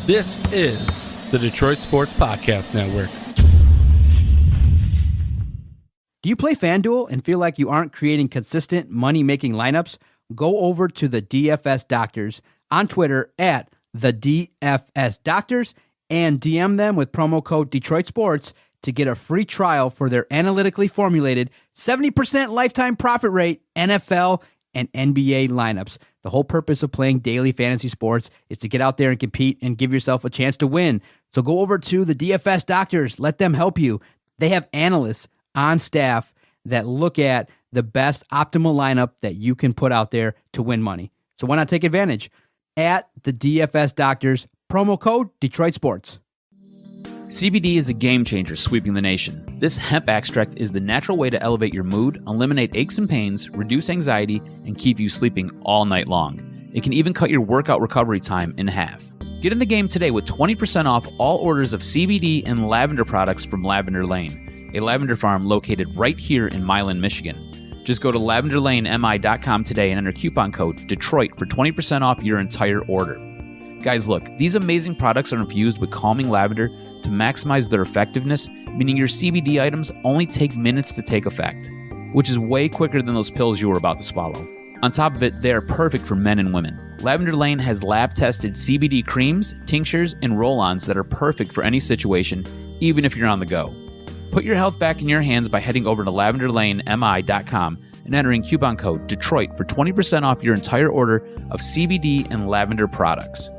This is the Detroit Sports Podcast Network. Do you play FanDuel and feel like you aren't creating consistent money-making lineups? Go over to the DFS Doctors on Twitter at the DFS Doctors and DM them with promo code Detroit Sports to get a free trial for their analytically formulated 70% lifetime profit rate NFL and NBA lineups. The whole purpose of playing daily fantasy sports is to get out there and compete and give yourself a chance to win. So go over to the DFS Doctors. Let them help you. They have analysts on staff that look at the best optimal lineup that you can put out there to win money. So why not take advantage? At the DFS Doctors, promo code Detroit Sports. CBD is a game changer sweeping the nation. This hemp extract is the natural way to elevate your mood, eliminate aches and pains, reduce anxiety, and keep you sleeping all night long. It can even cut your workout recovery time in half. Get in the game today with 20% off all orders of CBD and lavender products from Lavender Lane, a lavender farm located right here in Milan, Michigan. Just go to lavenderlanemi.com today and enter coupon code Detroit for 20% off your entire order. Guys, look, these amazing products are infused with calming lavender to maximize their effectiveness, meaning your CBD items only take minutes to take effect, which is way quicker than those pills you were about to swallow. On top of it, they are perfect for men and women. Lavender Lane has lab-tested CBD creams, tinctures, and roll-ons that are perfect for any situation, even if you're on the go. Put your health back in your hands by heading over to lavenderlanemi.com and entering coupon code Detroit for 20% off your entire order of CBD and lavender products.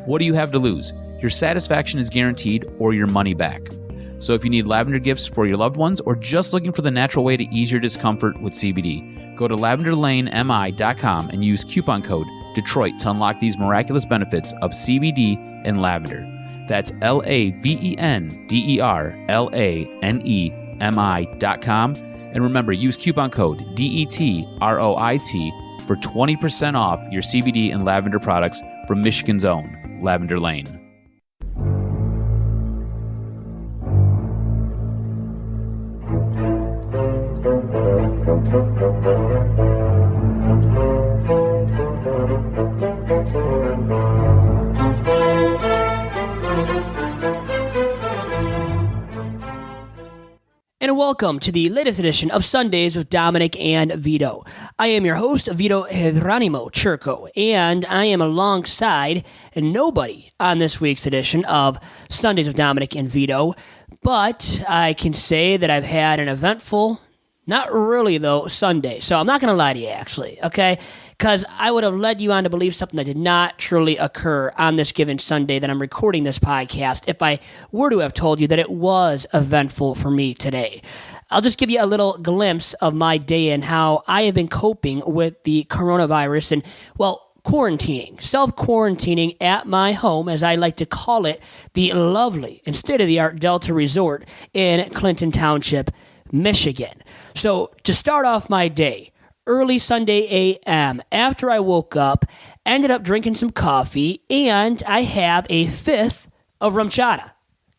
What do you have to lose? Your satisfaction is guaranteed or your money back. So if you need lavender gifts for your loved ones or just looking for the natural way to ease your discomfort with CBD, go to lavenderlanemi.com and use coupon code Detroit to unlock these miraculous benefits of CBD and lavender. That's lavenderlanemi.com. And remember, use coupon code DETROIT for 20% off your CBD and lavender products from Michigan's own Lavender Lane. And welcome to the latest edition of Sundays with Dominic and Vito. I am your host, Vito Hidranimo Churko, and I am alongside nobody on this week's edition of Sundays with Dominic and Vito, but I can say that I've had an eventful, not really though, Sunday. So I'm not going to lie to you actually, okay? Because I would have led you on to believe something that did not truly occur on this given Sunday that I'm recording this podcast if I were to have told you that it was eventful for me today. I'll just give you a little glimpse of my day and how I have been coping with the coronavirus and, well, quarantining, self-quarantining at my home, as I like to call it, the lovely and state-of-the-art Delta Resort in Clinton Township, Michigan. So to start off my day, early Sunday a.m., after I woke up, ended up drinking some coffee, and I have a fifth of rum chata.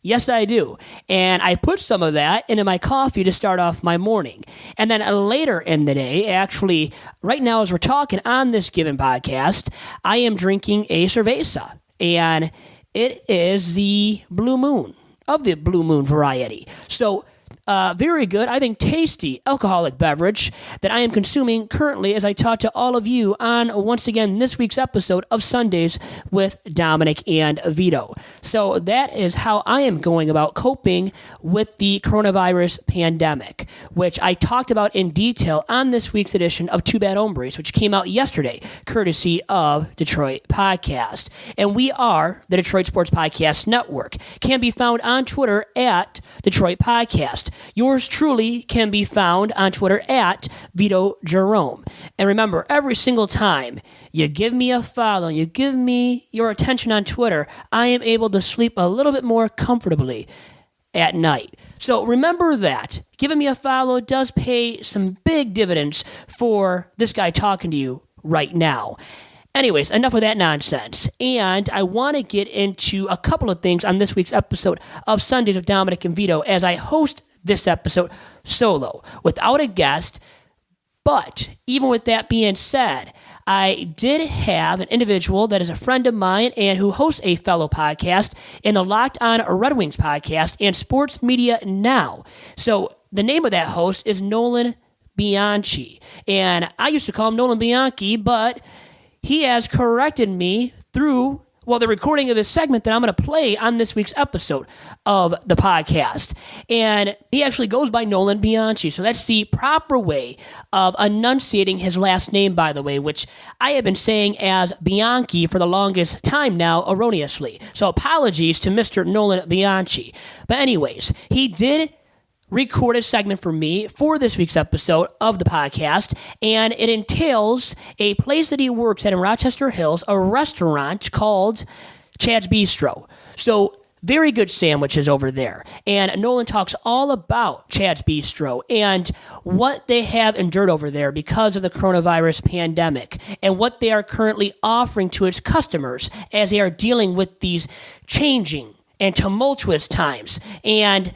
Yes, I do. And I put some of that into my coffee to start off my morning. And then later in the day, actually, right now as we're talking on this given podcast, I am drinking a cerveza. And it is the Blue Moon, of the Blue Moon variety. So, very good, I think tasty alcoholic beverage that I am consuming currently as I talk to all of you on, once again, this week's episode of Sundays with Dominic and Vito. So that is how I am going about coping with the coronavirus pandemic, which I talked about in detail on this week's edition of Two Bad Hombres, which came out yesterday, courtesy of Detroit Podcast. And we are the Detroit Sports Podcast Network. Can be found on Twitter at Detroit Podcast. Yours truly can be found on Twitter at Vito Jerome. And remember, every single time you give me a follow, you give me your attention on Twitter, I am able to sleep a little bit more comfortably at night. So remember that. Giving me a follow does pay some big dividends for this guy talking to you right now. Anyways, enough of that nonsense. And I want to get into a couple of things on this week's episode of Sundays with Dominic and Vito as I host this episode solo, without a guest, But even with that being said, I did have an individual that is a friend of mine and who hosts a fellow podcast in the Locked On Red Wings podcast and Sports Media Now. So the name of that host is Nolan Bianchi. And I used to call him Nolan Bianchi, but he has corrected me through the recording of his segment that I'm going to play on this week's episode of the podcast. And he actually goes by Nolan Bianchi. So that's the proper way of enunciating his last name, by the way, which I have been saying as Bianchi for the longest time now, erroneously. So apologies to Mr. Nolan Bianchi. But anyways, he did record a segment for me for this week's episode of the podcast, and it entails a place that he works at in Rochester Hills, a restaurant called Chad's Bistro. So very good sandwiches over there. And Nolan talks all about Chad's Bistro and what they have endured over there because of the coronavirus pandemic and what they are currently offering to its customers as they are dealing with these changing and tumultuous times. And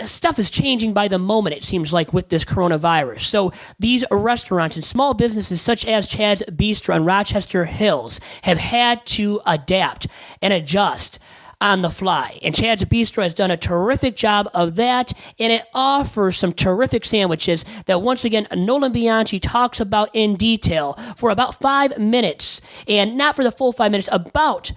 stuff is changing by the moment, it seems like, with this coronavirus. So these restaurants and small businesses such as Chad's Bistro in Rochester Hills have had to adapt and adjust on the fly. And Chad's Bistro has done a terrific job of that, and it offers some terrific sandwiches that, once again, Nolan Bianchi talks about in detail for about 5 minutes, and not for the full 5 minutes, about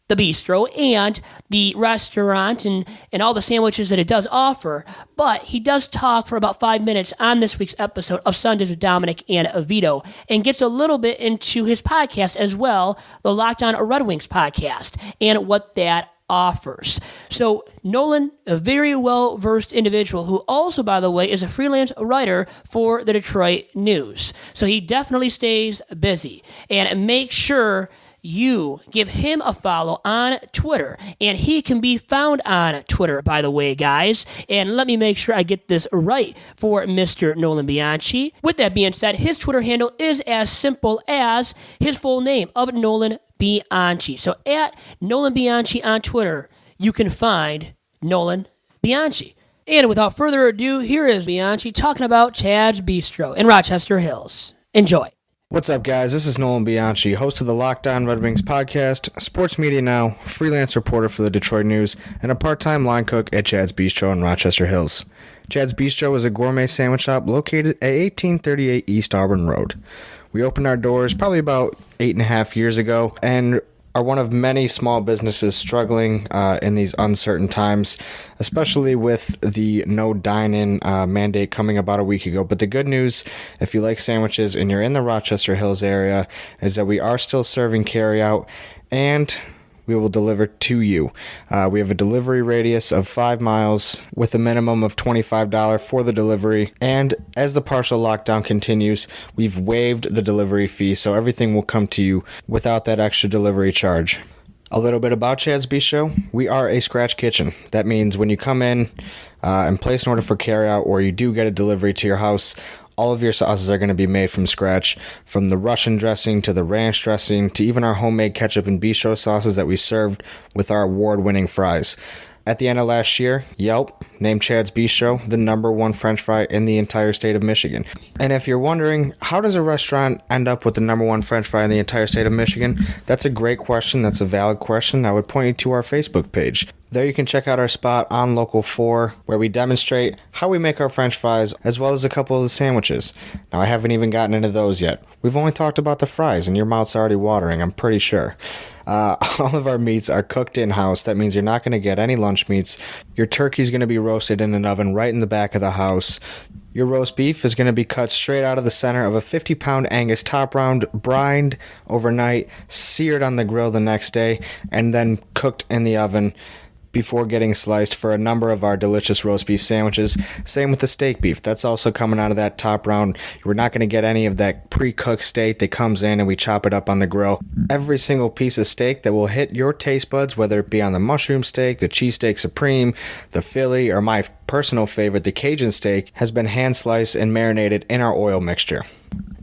the bistro and the restaurant and all the sandwiches that it does offer. But he does talk for about 5 minutes on this week's episode of Sundays with Dominic and Vito, and gets a little bit into his podcast as well, the Locked On Red Wings podcast, and what that offers. So Nolan, a very well-versed individual who also, by the way, is a freelance writer for the Detroit News. So he definitely stays busy. And make sure you give him a follow on Twitter. And he can be found on Twitter, by the way, guys. And let me make sure I get this right for Mr. Nolan Bianchi. With that being said, his Twitter handle is as simple as his full name of Nolan Bianchi. So at Nolan Bianchi on Twitter, you can find Nolan Bianchi. And without further ado, here is Bianchi talking about Chad's Bistro in Rochester Hills. Enjoy. What's up, guys? This is Nolan Bianchi, host of the Locked On Red Wings podcast, Sports Media Now, freelance reporter for the Detroit News, and a part-time line cook at Chad's Bistro in Rochester Hills. Chad's Bistro is a gourmet sandwich shop located at 1838 East Auburn Road. We opened our doors probably about 8.5 years ago, and are one of many small businesses struggling in these uncertain times, especially with the no dine-in mandate coming about a week ago. But the good news, if you like sandwiches and you're in the Rochester Hills area, is that we are still serving carryout, and we will deliver to you. We have a delivery radius of 5 miles with a minimum of $25 for the delivery. And as the partial lockdown continues, we've waived the delivery fee, so everything will come to you without that extra delivery charge. A little bit about Chad's Bistro. We are a scratch kitchen. That means when you come in and place an order for carryout, or you do get a delivery to your house, all of your sauces are going to be made from scratch, from the Russian dressing to the ranch dressing to even our homemade ketchup and bistro sauces that we served with our award-winning fries. At the end of last year, Yelp named Chad's Bistro the #1 French fry in the entire state of Michigan. And if you're wondering, how does a restaurant end up with the #1 French fry in the entire state of Michigan? That's a great question. That's a valid question. I would point you to our Facebook page. There you can check out our spot on Local 4, where we demonstrate how we make our French fries, as well as a couple of the sandwiches. Now, I haven't even gotten into those yet. We've only talked about the fries, and your mouth's already watering, I'm pretty sure. All of our meats are cooked in-house. That means you're not going to get any lunch meats. Your turkey's going to be roasted in an oven right in the back of the house. Your roast beef is going to be cut straight out of the center of a 50-pound Angus top round, brined overnight, seared on the grill the next day, and then cooked in the oven before getting sliced for a number of our delicious roast beef sandwiches. Same with the steak beef. That's also coming out of that top round. We're not going to get any of that pre-cooked steak that comes in and we chop it up on the grill. Every single piece of steak that will hit your taste buds, whether it be on the mushroom steak, the cheesesteak supreme, the Philly, or my personal favorite, the Cajun steak, has been hand sliced and marinated in our oil mixture.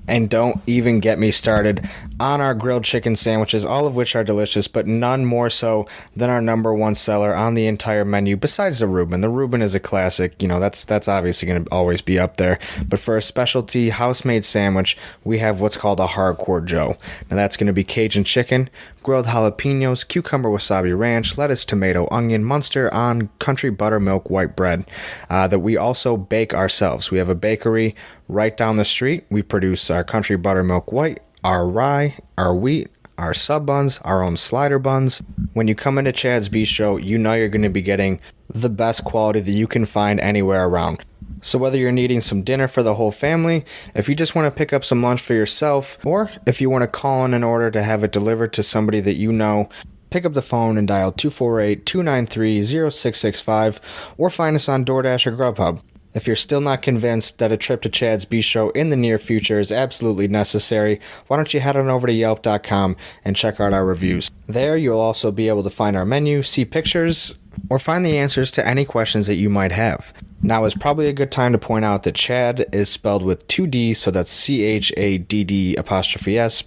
And don't even get me started on our grilled chicken sandwiches, all of which are delicious, but none more so than our number one seller on the entire menu, besides the Reuben. The Reuben is a classic. You know, that's obviously going to always be up there. But for a specialty house-made sandwich, we have what's called a Hardcore Joe. Now, that's going to be Cajun chicken, grilled jalapenos, cucumber wasabi ranch, lettuce, tomato, onion, Munster on country buttermilk white bread that we also bake ourselves. We have a bakery right down the street. We produce our country buttermilk white, our rye, our wheat, our sub buns, our own slider buns. When you come into Chad's Bistro, you know you're going to be getting the best quality that you can find anywhere around. So whether you're needing some dinner for the whole family, if you just want to pick up some lunch for yourself, or if you want to call in an order to have it delivered to somebody that you know, pick up the phone and dial 248-293-0665 or find us on DoorDash or Grubhub. If you're still not convinced that a trip to Chad's Bistro in the near future is absolutely necessary, why don't you head on over to Yelp.com and check out our reviews. There you'll also be able to find our menu, see pictures, or find the answers to any questions that you might have. Now is probably a good time to point out that Chad is spelled with 2 D's, so that's CHADD''S,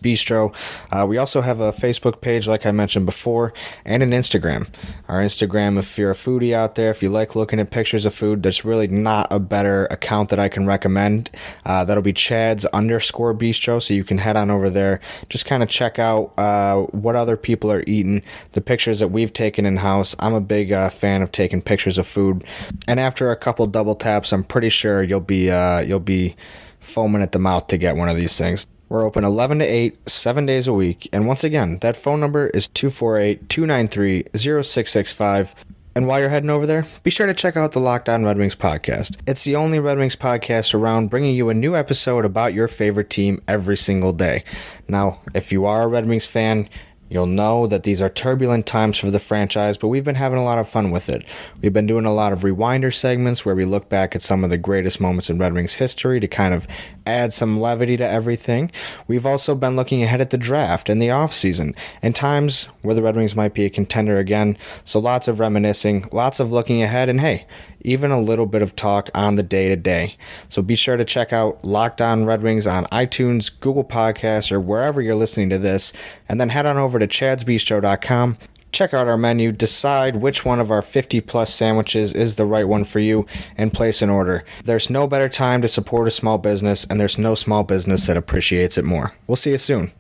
Bistro. We also have a Facebook page, like I mentioned before, and an Instagram. Our Instagram, if you're a foodie out there, if you like looking at pictures of food, there's really not a better account that I can recommend. That'll be Chads_Bistro, so you can head on over there. Just kind of check out what other people are eating, the pictures that we've taken in-house. I'm a big fan of taking pictures of food, and after a couple double taps, I'm pretty sure you'll be foaming at the mouth to get one of these things. We're open 11 to 8, 7 days a week, and once again, that phone number is 248-293-0665. And while you're heading over there, be sure to check out the Locked On Red Wings podcast. It's the only Red Wings podcast around, bringing you a new episode about your favorite team every single day. Now, if you are a Red Wings fan, you'll know that these are turbulent times for the franchise, but we've been having a lot of fun with it. We've been doing a lot of rewinder segments where we look back at some of the greatest moments in Red Wings history to kind of add some levity to everything. We've also been looking ahead at the draft and the offseason and times where the Red Wings might be a contender again. So lots of reminiscing, lots of looking ahead, and hey, even a little bit of talk on the day-to-day. So be sure to check out Locked On Red Wings on iTunes, Google Podcasts, or wherever you're listening to this, and then head on over to chadsbistro.com. Check out our menu, decide which one of our 50-plus sandwiches is the right one for you, and place an order. There's no better time to support a small business, and there's no small business that appreciates it more. We'll see you soon.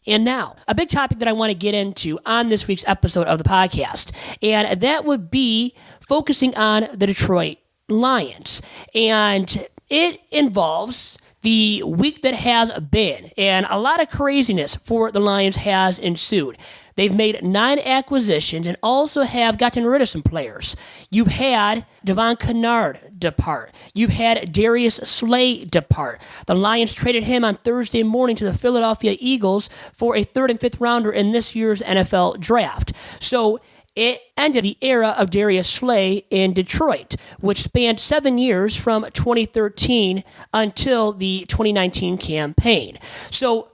And now, a big topic that I want to get into on this week's episode of the podcast, and that would be focusing on the Detroit Lions. And it involves the week that has been, and a lot of craziness for the Lions has ensued. They've made 9 acquisitions and also have gotten rid of some players. You've had Devon Kennard depart. You've had Darius Slay depart. The Lions traded him on Thursday morning to the Philadelphia Eagles for a 3rd and 5th rounder in this year's NFL draft. So it ended the era of Darius Slay in Detroit, which spanned 7 years from 2013 until the 2019 campaign. So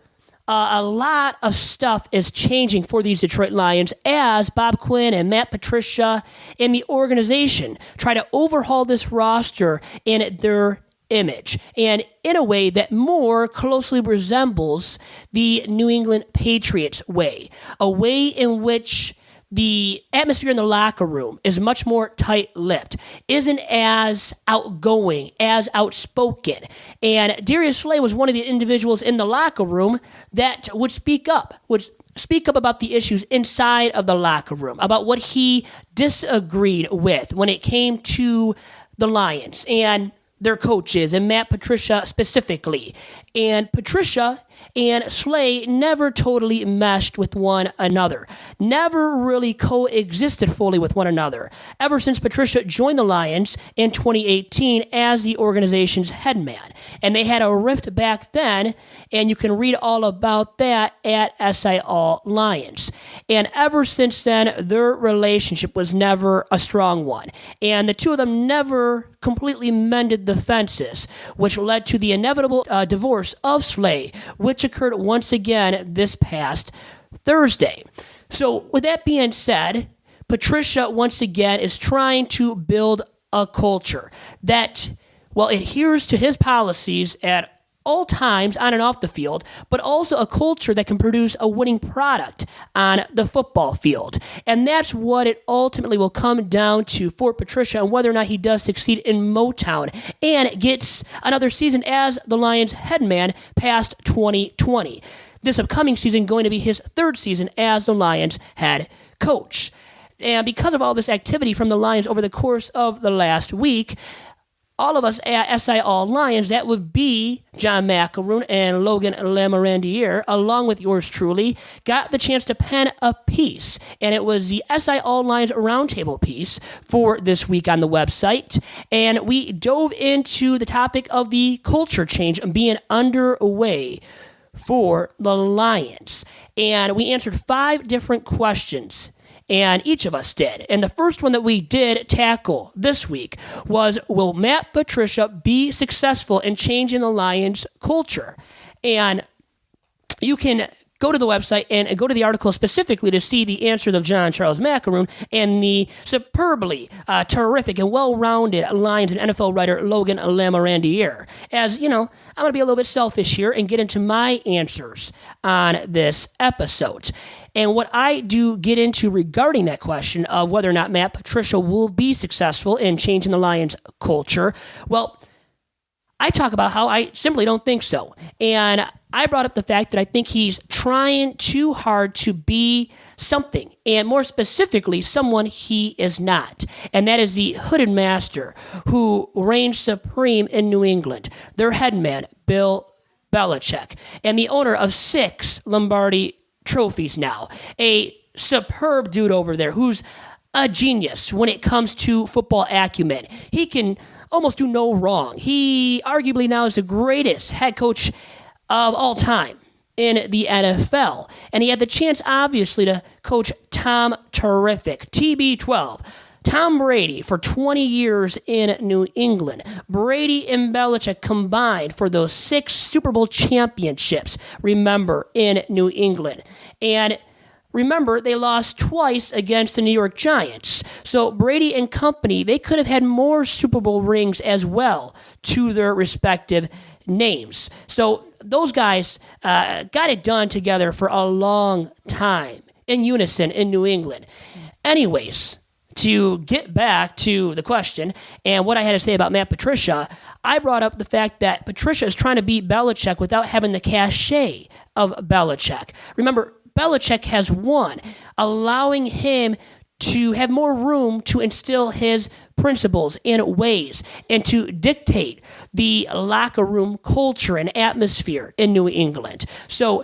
a lot of stuff is changing for these Detroit Lions as Bob Quinn and Matt Patricia and the organization try to overhaul this roster in their image and in a way that more closely resembles the New England Patriots way, a way in which the atmosphere in the locker room is much more tight-lipped, isn't as outgoing, as outspoken. And Darius Slay was one of the individuals in the locker room that would speak up about the issues inside of the locker room, about what he disagreed with when it came to the Lions and their coaches, and Matt Patricia specifically. And Patricia and Slay never totally meshed with one another, never really coexisted fully with one another, ever since Patricia joined the Lions in 2018 as the organization's head man. And they had a rift back then, and you can read all about that at SI All Lions. And ever since then, their relationship was never a strong one. And the two of them never completely mended the fences, which led to the inevitable divorce of Slay, which occurred once again this past Thursday. So with that being said, Patricia once again is trying to build a culture that, well, adheres to his policies at all times on and off the field, but also a culture that can produce a winning product on the football field. And that's what it ultimately will come down to for Patricia and whether or not he does succeed in Motown and gets another season as the Lions head man past 2020. This upcoming season going to be his third season as the Lions head coach. And because of all this activity from the Lions over the course of the last week, all of us at SI All Lions, that would be John McElroon and Logan Lamorandier, along with yours truly, got the chance to pen a piece. And it was the SI All Lions Roundtable piece for this week on the website. And we dove into the topic of the culture change being underway for the Lions. And we answered 5 different questions. And each of us did. And the first one that we did tackle this week was, will Matt Patricia be successful in changing the Lions culture? And you can go to the website and go to the article specifically to see the answers of John Charles McElroon and the superbly terrific and well-rounded Lions and NFL writer Logan Lamorandier. As, you know, I'm going to be a little bit selfish here and get into my answers on this episode. And what I do get into regarding that question of whether or not Matt Patricia will be successful in changing the Lions culture, well, I talk about how I simply don't think so. And I brought up the fact that I think he's trying too hard to be something, and more specifically, someone he is not. And that is the hooded master who reigns supreme in New England, their head man, Bill Belichick, and the owner of 6 Lombardi trophies now. A superb dude over there who's a genius when it comes to football acumen. He can almost do no wrong. He arguably now is the greatest head coach of all time in the NFL. And he had the chance, obviously, to coach Tom Terrific, TB12, Tom Brady for 20 years in New England. Brady and Belichick combined for those 6 Super Bowl championships, remember, in New England. And remember, they lost twice against the New York Giants. So Brady and company, they could have had more Super Bowl rings as well to their respective names. So those guys got it done together for a long time in unison in New England. Anyways, to get back to the question and what I had to say about Matt Patricia, I brought up the fact that Patricia is trying to beat Belichick without having the cachet of Belichick. Remember, Belichick has won, allowing him to have more room to instill his principles and ways and to dictate the locker room culture and atmosphere in New England. So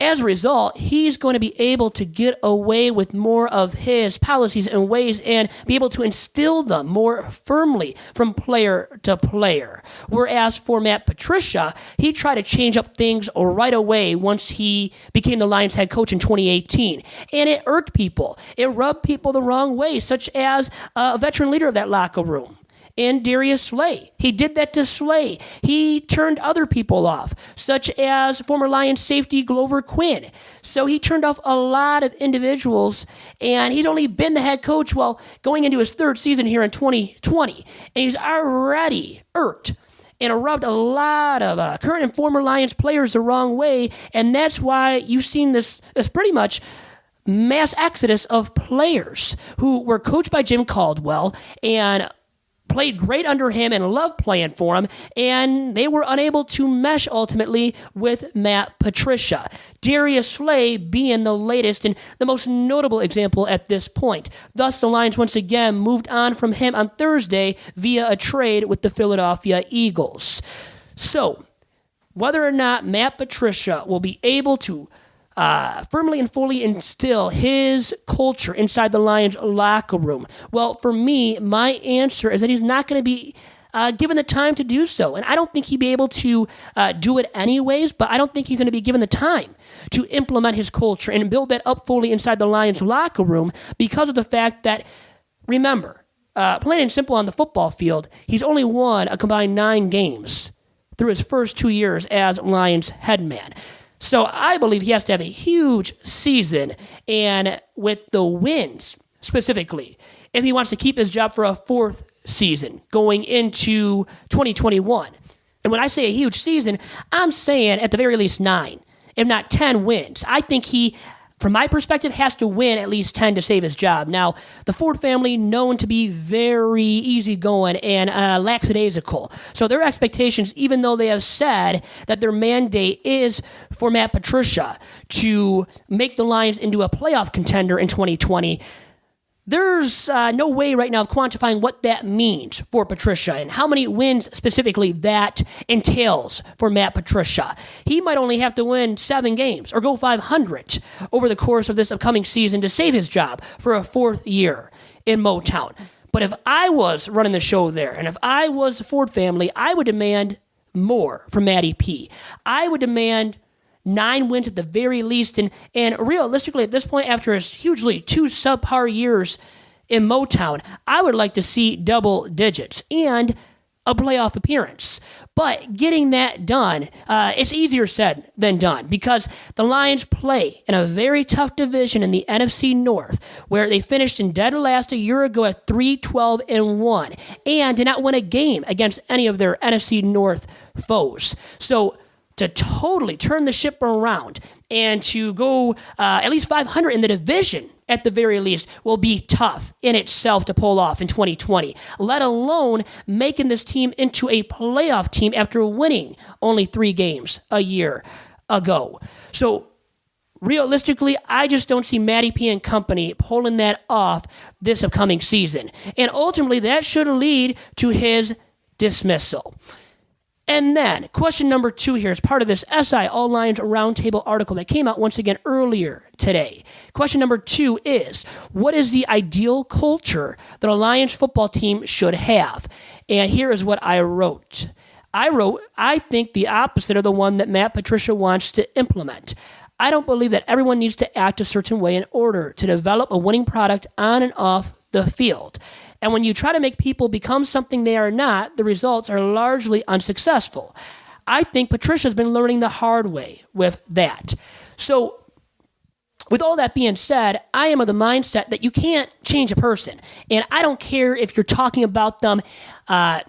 as a result, he's going to be able to get away with more of his policies and ways and be able to instill them more firmly from player to player. Whereas for Matt Patricia, he tried to change up things right away once he became the Lions head coach in 2018. And it irked people. It rubbed people the wrong way, such as a veteran leader of that locker room, and Darius Slay. He did that to Slay. He turned other people off, such as former Lions safety Glover Quinn. So he turned off a lot of individuals, and he's only been the head coach, going into his 3rd season here in 2020, and he's already irked and rubbed a lot of current and former Lions players the wrong way, and that's why you've seen this pretty much mass exodus of players who were coached by Jim Caldwell and played great under him and loved playing for him, and they were unable to mesh ultimately with Matt Patricia. Darius Slay being the latest and the most notable example at this point. Thus, the Lions once again moved on from him on Thursday via a trade with the Philadelphia Eagles. So, whether or not Matt Patricia will be able to firmly and fully instill his culture inside the Lions locker room? Well, for me, my answer is that he's not going to be given the time to do so. And I don't think he'd be able to do it anyways, but I don't think he's going to be given the time to implement his culture and build that up fully inside the Lions locker room because of the fact that, remember, plain and simple on the football field, he's only won a combined 9 games through his first 2 years as Lions head man. So I believe he has to have a huge season, and with the wins specifically, if he wants to keep his job for a 4th season going into 2021. And when I say a huge season, I'm saying at the very least 9, if not 10 wins. I think he, from my perspective, has to win at least 10 to save his job. Now, the Ford family, known to be very easygoing and lackadaisical. So their expectations, even though they have said that their mandate is for Matt Patricia to make the Lions into a playoff contender in 2020, there's no way right now of quantifying what that means for Patricia and how many wins specifically that entails for Matt Patricia. He might only have to win 7 games or go 500 over the course of this upcoming season to save his job for a 4th year in Motown. But if I was running the show there and if I was the Ford family, I would demand more from Matty P. I would demand 9 wins at the very least. And realistically, at this point, after his hugely 2 subpar years in Motown, I would like to see double digits and a playoff appearance. But getting that done, it's easier said than done because the Lions play in a very tough division in the NFC North, where they finished in dead last a year ago at 3-12-1 and did not win a game against any of their NFC North foes. So to totally turn the ship around and to go at least 500 in the division at the very least will be tough in itself to pull off in 2020, let alone making this team into a playoff team after winning only 3 games a year ago. So realistically, I just don't see Matty P and company pulling that off this upcoming season. And ultimately, that should lead to his dismissal. And then, question number 2 here is part of this SI All Lions Roundtable article that came out once again earlier today. Question number 2 is, what is the ideal culture that a Lions football team should have? And here is what I wrote. I think the opposite of the one that Matt Patricia wants to implement. I don't believe that everyone needs to act a certain way in order to develop a winning product on and off the field. And when you try to make people become something they are not, the results are largely unsuccessful. I think Patricia's been learning the hard way with that. So, with all that being said, I am of the mindset that you can't change a person. And I don't care if you're talking about them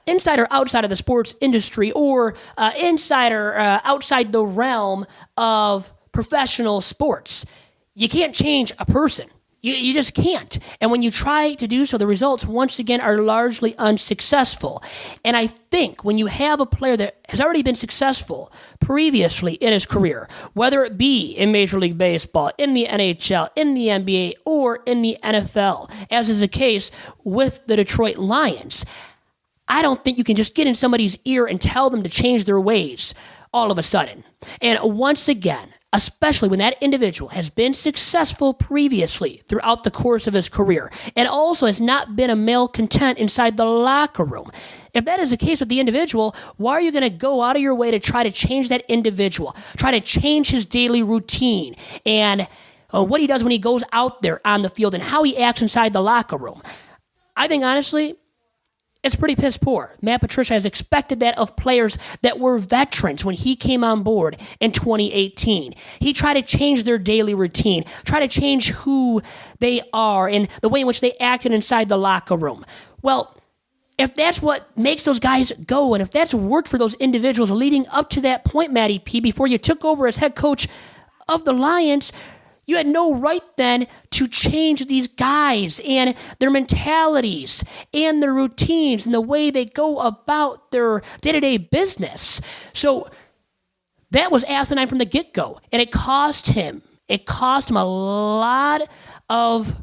inside or outside of the sports industry or inside or outside the realm of professional sports. You can't change a person. You just can't. And when you try to do so, the results, once again, are largely unsuccessful. And I think when you have a player that has already been successful previously in his career, whether it be in Major League Baseball, in the NHL, in the NBA, or in the NFL, as is the case with the Detroit Lions, I don't think you can just get in somebody's ear and tell them to change their ways all of a sudden. And once again, especially when that individual has been successful previously throughout the course of his career and also has not been a malcontent inside the locker room. If that is the case with the individual, why are you going to go out of your way to try to change that individual, try to change his daily routine and what he does when he goes out there on the field and how he acts inside the locker room? I think, honestly, it's pretty piss poor. Matt Patricia has expected that of players that were veterans when he came on board in 2018. He tried to change their daily routine, try to change who they are and the way in which they acted inside the locker room. Well, if that's what makes those guys go, and if that's worked for those individuals leading up to that point, Matty P, before you took over as head coach of the Lions, you had no right then to change these guys and their mentalities and their routines and the way they go about their day-to-day business. So that was asinine from the get-go, and it cost him. It cost him a lot of,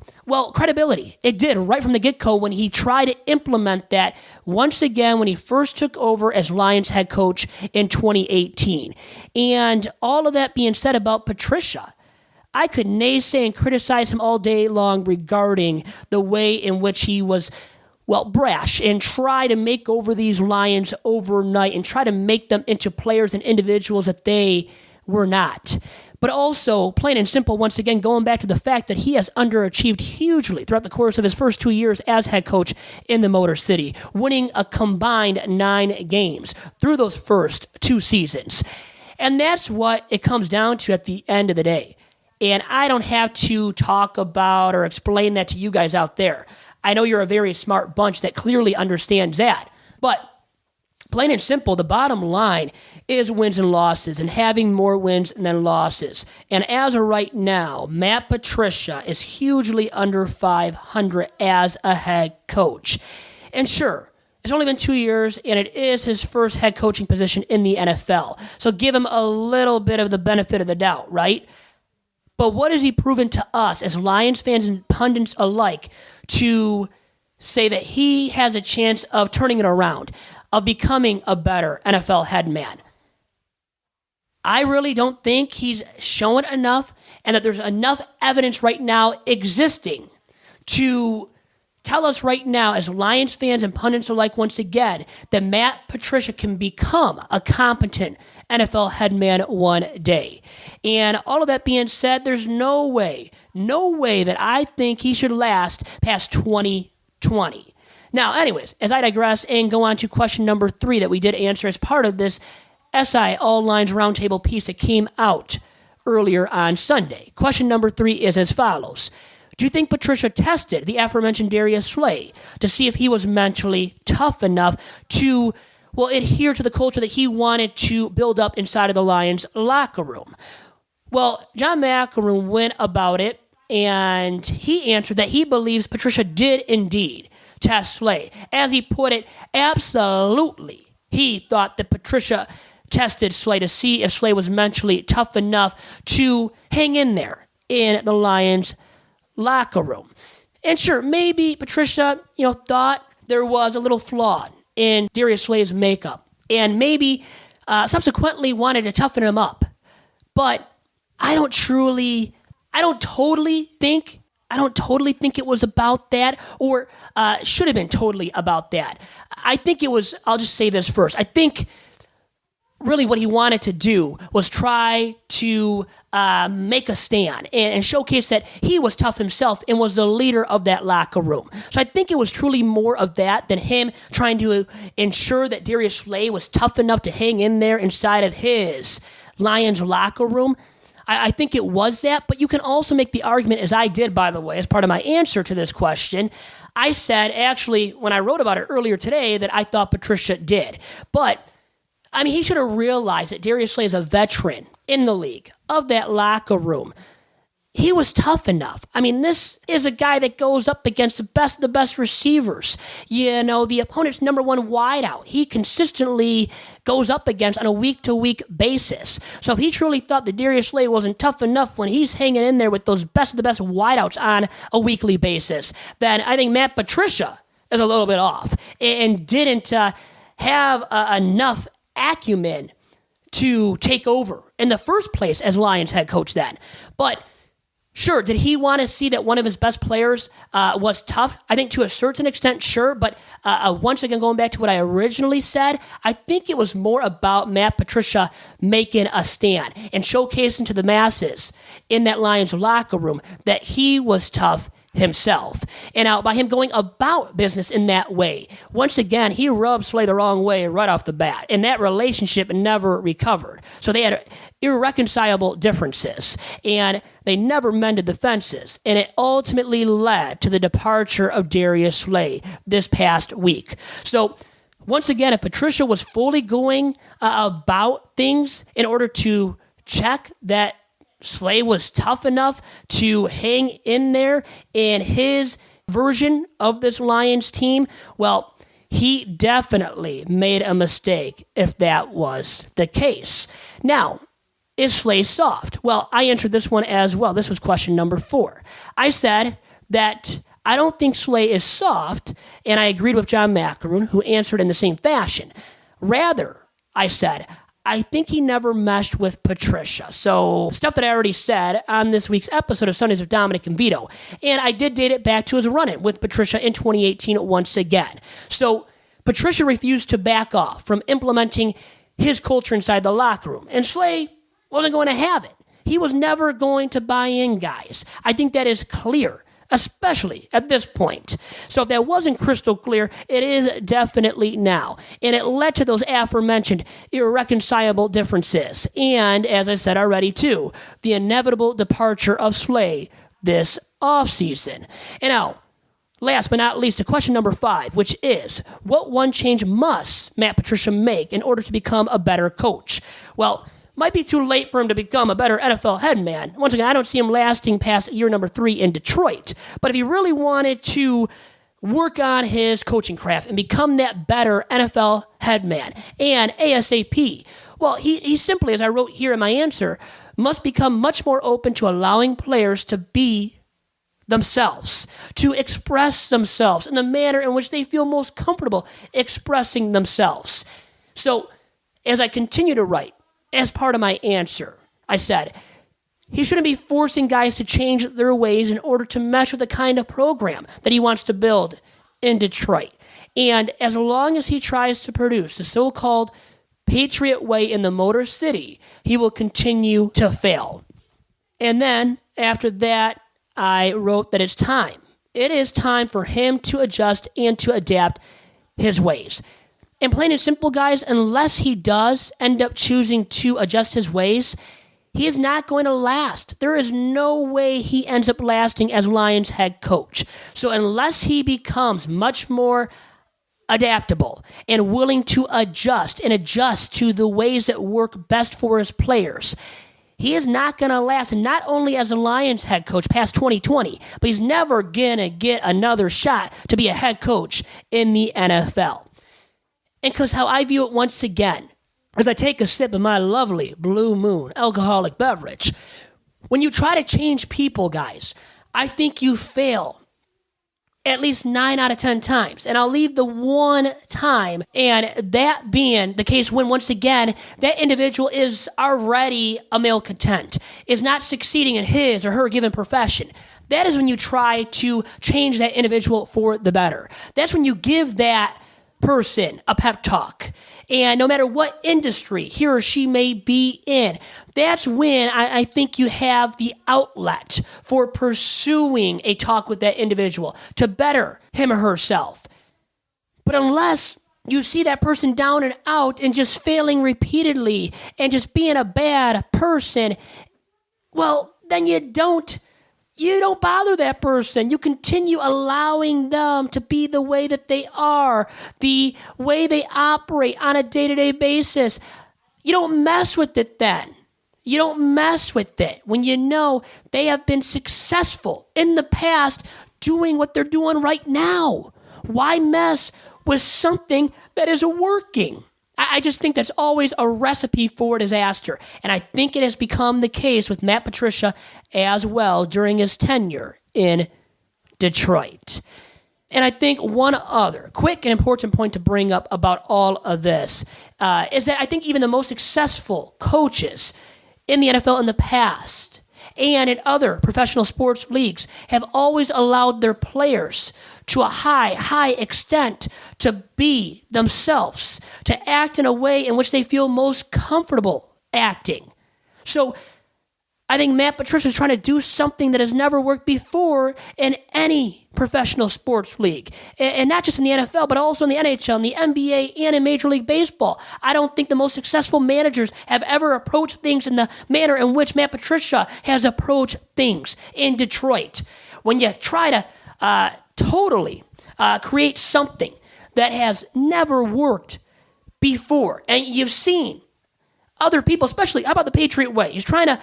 credibility. It did right from the get-go when he tried to implement that once again when he first took over as Lions head coach in 2018. And all of that being said about Patricia, I could naysay and criticize him all day long regarding the way in which he was, brash and try to make over these Lions overnight and try to make them into players and individuals that they were not. But also, plain and simple, once again, going back to the fact that he has underachieved hugely throughout the course of his first 2 years as head coach in the Motor City, winning a combined 9 games through those first 2 seasons. And that's what it comes down to at the end of the day. And I don't have to talk about or explain that to you guys out there. I know you're a very smart bunch that clearly understands that. But plain and simple, the bottom line is wins and losses and having more wins than losses. And as of right now, Matt Patricia is hugely under 500 as a head coach. And sure, it's only been 2 years, and it is his first head coaching position in the NFL. So give him a little bit of the benefit of the doubt, right? But what has he proven to us as Lions fans and pundits alike to say that he has a chance of turning it around, of becoming a better NFL head man? I really don't think he's shown enough, and that there's enough evidence right now existing to tell us right now, as Lions fans and pundits alike, once again, that Matt Patricia can become a competent NFL head man one day. And all of that being said, there's no way that I think he should last past 2020. Now, anyways, as I digress and go on to question number 3 that we did answer as part of this SI All Lines Roundtable piece that came out earlier on Sunday. Question number 3 is as follows. Do you think Patricia tested the aforementioned Darius Slay to see if he was mentally tough enough to, adhere to the culture that he wanted to build up inside of the Lions locker room? Well, John McElroy went about it, and he answered that he believes Patricia did indeed test Slay. As he put it, absolutely, he thought that Patricia tested Slay to see if Slay was mentally tough enough to hang in there in the Lions locker room. And sure, maybe Patricia, thought there was a little flaw in Darius Slay's makeup, and maybe subsequently wanted to toughen him up. But I don't totally think it was about that, or should have been totally about that. I think it was, I'll just say this first. I think really what he wanted to do was try to make a stand and showcase that he was tough himself and was the leader of that locker room. So I think it was truly more of that than him trying to ensure that Darius Slay was tough enough to hang in there inside of his Lions locker room. I think it was that, but you can also make the argument, as I did, by the way, as part of my answer to this question. I said, actually, when I wrote about it earlier today, that I thought Patricia did. But he should have realized that Darius Slay is a veteran in the league of that locker room. He was tough enough. This is a guy that goes up against the best receivers. The opponent's number one wideout. He consistently goes up against on a week-to-week basis. So if he truly thought that Darius Slay wasn't tough enough when he's hanging in there with those best of the best wideouts on a weekly basis, then I think Matt Patricia is a little bit off and didn't have enough acumen to take over in the first place as Lions head coach then. But sure, did he want to see that one of his best players was tough? I think to a certain extent, sure. But once again, going back to what I originally said, I think it was more about Matt Patricia making a stand and showcasing to the masses in that Lions locker room that he was tough himself. And by him going about business in that way, once again, he rubbed Slay the wrong way right off the bat, and that relationship never recovered. So they had irreconcilable differences, and they never mended the fences, and it ultimately led to the departure of Darius Slay this past week. So once again, if Patricia was fully going about things in order to check that Slay was tough enough to hang in there in his version of this Lions team, well, he definitely made a mistake if that was the case. Now, is Slay soft? Well, I answered this one as well. This was question number 4. I said that I don't think Slay is soft, and I agreed with John McElroy, who answered in the same fashion. Rather, I said, I think he never meshed with Patricia. So stuff that I already said on this week's episode of Sundays with Dominic and Vito. And I did date it back to his run-in with Patricia in 2018 once again. So Patricia refused to back off from implementing his culture inside the locker room. And Slay wasn't going to have it. He was never going to buy in, guys. I think that is clear, especially at this point. So if that wasn't crystal clear, it is definitely now. And it led to those aforementioned irreconcilable differences. And as I said already too, the inevitable departure of Slay this offseason. And now, last but not least, to question number 5, which is, what one change must Matt Patricia make in order to become a better coach? Well, might be too late for him to become a better NFL head man. Once again, I don't see him lasting past year number 3 in Detroit. But if he really wanted to work on his coaching craft and become that better NFL head man, and ASAP, well, he simply, as I wrote here in my answer, must become much more open to allowing players to be themselves, to express themselves in the manner in which they feel most comfortable expressing themselves. So, as I continue to write, as part of my answer, I said, he shouldn't be forcing guys to change their ways in order to mesh with the kind of program that he wants to build in Detroit. And as long as he tries to produce the so-called Patriot way in the Motor City, he will continue to fail. And then, after that, I wrote that it's time. It is time for him to adjust and to adapt his ways. And plain and simple, guys, unless he does end up choosing to adjust his ways, he is not going to last. There is no way he ends up lasting as Lions head coach. So unless he becomes much more adaptable and willing to adjust to the ways that work best for his players, he is not going to last, and not only as a Lions head coach past 2020, but he's never going to get another shot to be a head coach in the NFL. And because how I view it once again, as I take a sip of my lovely Blue Moon alcoholic beverage, when you try to change people, guys, I think you fail at least 9 out of 10 times. And I'll leave the one time, and that being the case when, once again, that individual is already a malcontent, is not succeeding in his or her given profession. That is when you try to change that individual for the better. That's when you give that person a pep talk. And no matter what industry he or she may be in, that's when I think you have the outlet for pursuing a talk with that individual to better him or herself. But unless you see that person down and out and just failing repeatedly and just being a bad person, well, then you don't bother that person. You continue allowing them to be the way that they are, the way they operate on a day-to-day basis. You don't mess with it then. You don't mess with it when you know they have been successful in the past doing what they're doing right now. Why mess with something that is working? I just think that's always a recipe for disaster. And I think it has become the case with Matt Patricia as well during his tenure in Detroit. And I think one other quick and important point to bring up about all of this is that I think even the most successful coaches in the NFL in the past and in other professional sports leagues have always allowed their players to a high extent to be themselves, to act in a way in which they feel most comfortable acting. So I think Matt Patricia is trying to do something that has never worked before in any professional sports league. And not just in the NFL, but also in the NHL, in the NBA, and in Major League Baseball. I don't think the most successful managers have ever approached things in the manner in which Matt Patricia has approached things in Detroit. When you try to totally create something that has never worked before, and you've seen other people, especially, how about the Patriot way? He's trying to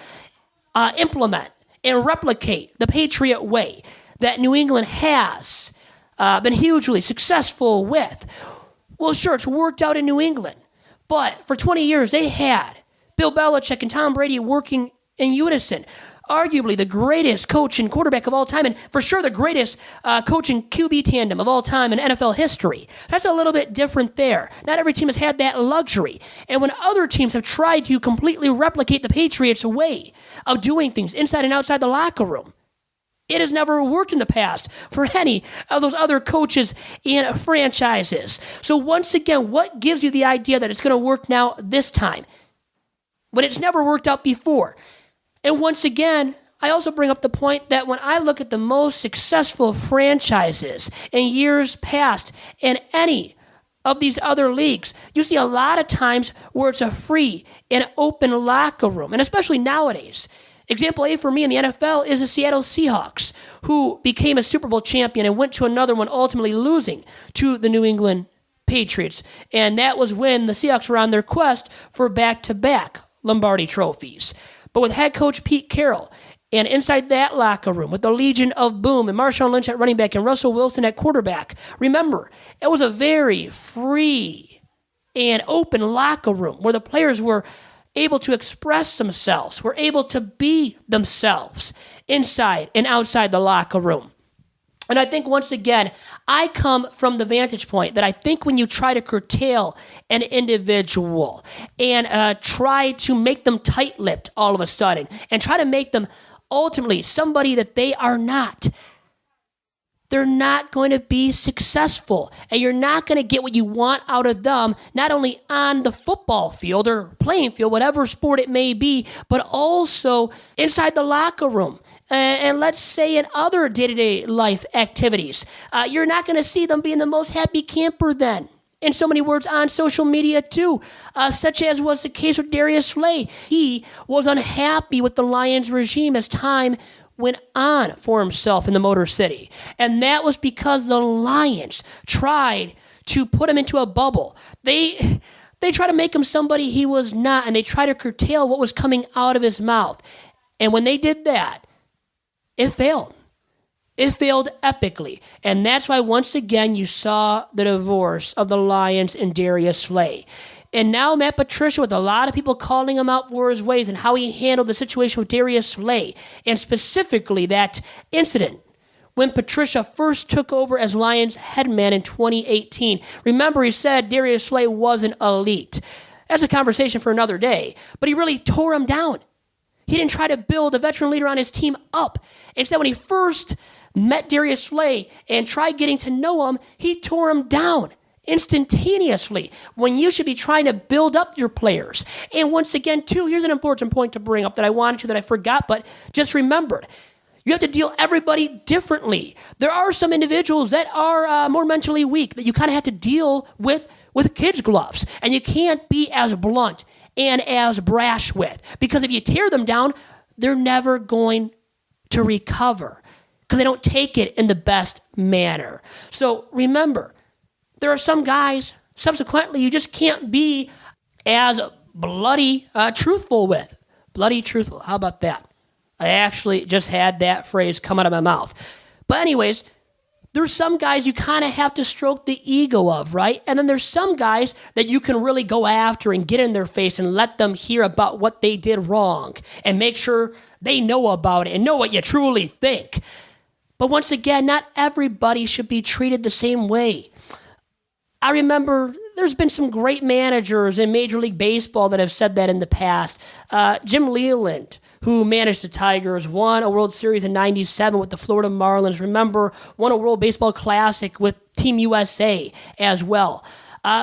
implement and replicate the Patriot way that New England has been hugely successful with. Well, sure, it's worked out in New England, but for 20 years they had Bill Belichick and Tom Brady working in unison. Arguably the greatest coach and quarterback of all time, and for sure the greatest coach and QB tandem of all time in NFL history. That's a little bit different there. Not every team has had that luxury. And when other teams have tried to completely replicate the Patriots' way of doing things inside and outside the locker room, it has never worked in the past for any of those other coaches and franchises. So once again, what gives you the idea that it's going to work now this time when it's never worked out before? And once again, I also bring up the point that when I look at the most successful franchises in years past in any of these other leagues, you see a lot of times where it's a free and open locker room. And especially nowadays, Example A for me in the NFL is the Seattle Seahawks, who became a Super Bowl champion and went to another one, ultimately losing to the New England Patriots. And that was when the Seahawks were on their quest for back-to-back Lombardi trophies. But with head coach Pete Carroll, and inside that locker room with the Legion of Boom and Marshawn Lynch at running back and Russell Wilson at quarterback, remember, it was a very free and open locker room where the players were able to express themselves, were able to be themselves inside and outside the locker room. And I think, once again, I come from the vantage point that I think when you try to curtail an individual and try to make them tight-lipped all of a sudden and try to make them ultimately somebody that they are not, they're not going to be successful. And you're not going to get what you want out of them, not only on the football field or playing field, whatever sport it may be, but also inside the locker room. And let's say in other day-to-day life activities. You're not going to see them being the most happy camper then. In so many words, on social media too, such as was the case with Darius Slay. He was unhappy with the Lions regime as time went on for himself in the Motor City. And that was because the Lions tried to put him into a bubble. They tried to make him somebody he was not, and they tried to curtail what was coming out of his mouth. And when they did that, it failed. It failed epically. And that's why, once again, you saw the divorce of the Lions and Darius Slay. And now Matt Patricia, with a lot of people calling him out for his ways and how he handled the situation with Darius Slay, and specifically that incident when Patricia first took over as Lions head man in 2018. Remember, he said Darius Slay wasn't elite. That's a conversation for another day. But he really tore him down. He didn't try to build a veteran leader on his team up. Instead, when he first met Darius Slay and tried getting to know him, he tore him down instantaneously when you should be trying to build up your players. And once again, too, here's an important point to bring up that I wanted to, that I forgot, but just remembered. You have to deal everybody differently. There are some individuals that are more mentally weak that you kind of have to deal with kids' gloves. And you can't be as blunt and as brash with. Because if you tear them down, they're never going to recover because they don't take it in the best manner. So remember, there are some guys, subsequently, you just can't be as bloody truthful with. Bloody truthful. How about that? I actually just had that phrase come out of my mouth. But anyways, there's some guys you kind of have to stroke the ego of, right? And then there's some guys that you can really go after and get in their face and let them hear about what they did wrong and make sure they know about it and know what you truly think. But once again, not everybody should be treated the same way. I remember there's been some great managers in Major League Baseball that have said that in the past. Jim Leland, who managed the Tigers, won a World Series in '97 with the Florida Marlins. Remember, won a World Baseball Classic with Team USA as well.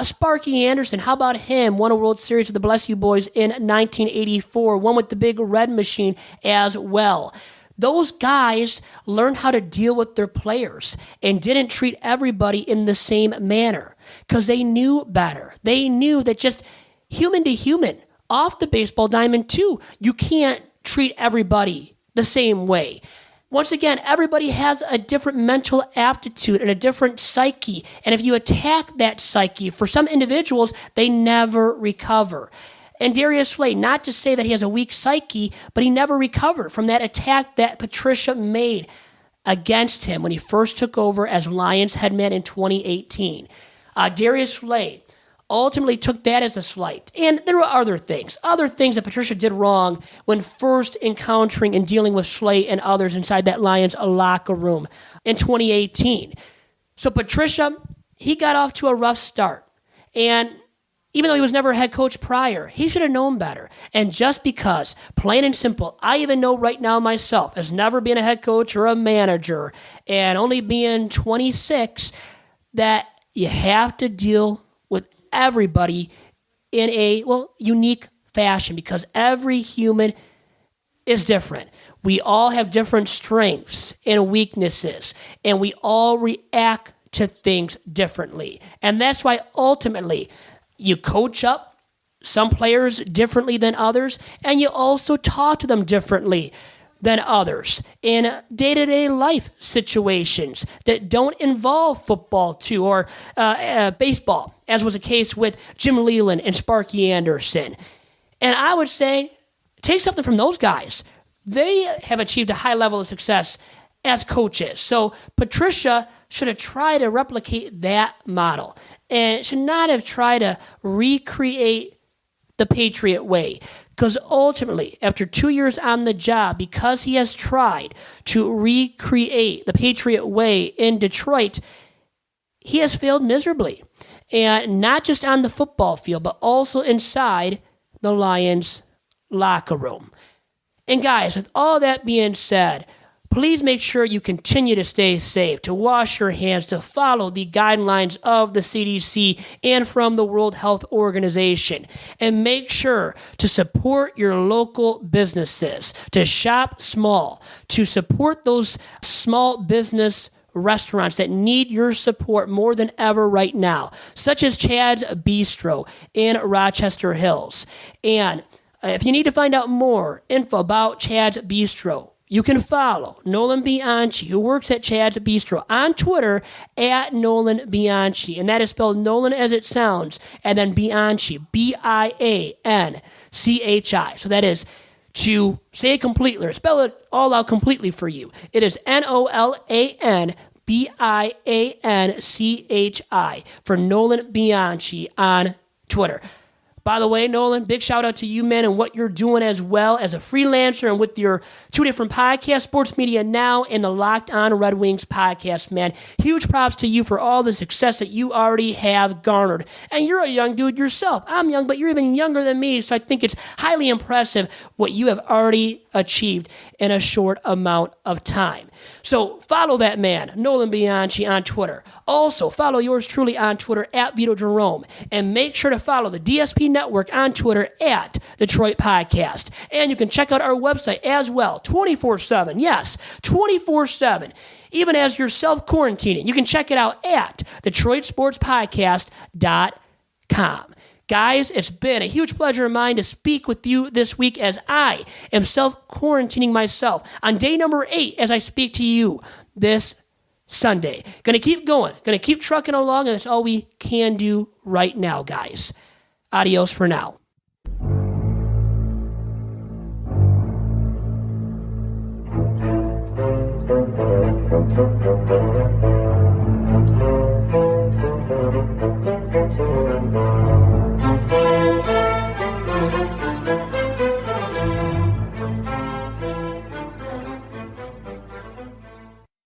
Sparky Anderson, how about him? Won a World Series with the Bless You Boys in 1984. Won with the Big Red Machine as well. Those guys learned how to deal with their players and didn't treat everybody in the same manner because they knew better. They knew that just human to human, off the baseball diamond too, you can't treat everybody the same way. Once again, everybody has a different mental aptitude and a different psyche. And if you attack that psyche, for some individuals, they never recover. And Darius Slay, not to say that he has a weak psyche, but he never recovered from that attack that Patricia made against him when he first took over as Lions head man in 2018. Darius Slay ultimately took that as a slight. And there were other things that Patricia did wrong when first encountering and dealing with Slay and others inside that Lions locker room in 2018. So Patricia, he got off to a rough start. And even though he was never a head coach prior, he should have known better. And just because, plain and simple, I even know right now myself, as never being a head coach or a manager, and only being 26, that you have to deal with everybody in a, unique fashion because every human is different. We all have different strengths and weaknesses, and we all react to things differently. And that's why ultimately you coach up some players differently than others, and you also talk to them differently than others in day-to-day life situations that don't involve football too, or baseball, as was the case with Jim Leland and Sparky Anderson. And I would say, take something from those guys. They have achieved a high level of success as coaches. So Patricia should have tried to replicate that model and should not have tried to recreate the Patriot way. Because ultimately, after 2 years on the job, because he has tried to recreate the Patriot way in Detroit, he has failed miserably. And not just on the football field, but also inside the Lions locker room. And guys, with all that being said, please make sure you continue to stay safe, to wash your hands, to follow the guidelines of the CDC and from the World Health Organization. And make sure to support your local businesses, to shop small, to support those small business restaurants that need your support more than ever right now, such as Chad's Bistro in Rochester Hills. And if you need to find out more info about Chad's Bistro, you can follow Nolan Bianchi, who works at Chad's Bistro, on Twitter at Nolan Bianchi. And that is spelled Nolan as it sounds, and then Bianchi, Bianchi. So that is, to say it completely, or spell it all out completely for you, it is NolanBianchi for Nolan Bianchi on Twitter. By the way, Nolan, big shout out to you, man, and what you're doing as well as a freelancer and with your 2 different podcasts, Sports Media Now and the Locked On Red Wings podcast, man. Huge props to you for all the success that you already have garnered. And you're a young dude yourself. I'm young, but you're even younger than me, so I think it's highly impressive what you have already achieved in a short amount of time. So follow that man, Nolan Bianchi, on Twitter. Also, follow yours truly on Twitter at Vito Jerome. And make sure to follow the DSP Network on Twitter at Detroit Podcast. And you can check out our website as well, 24/7. Yes, 24/7. Even as you're self-quarantining, you can check it out at DetroitSportsPodcast.com. Guys, it's been a huge pleasure of mine to speak with you this week as I am self-quarantining myself on day number 8 as I speak to you this Sunday. Going to keep going, going to keep trucking along, and that's all we can do right now, guys. Adios for now. Thank you.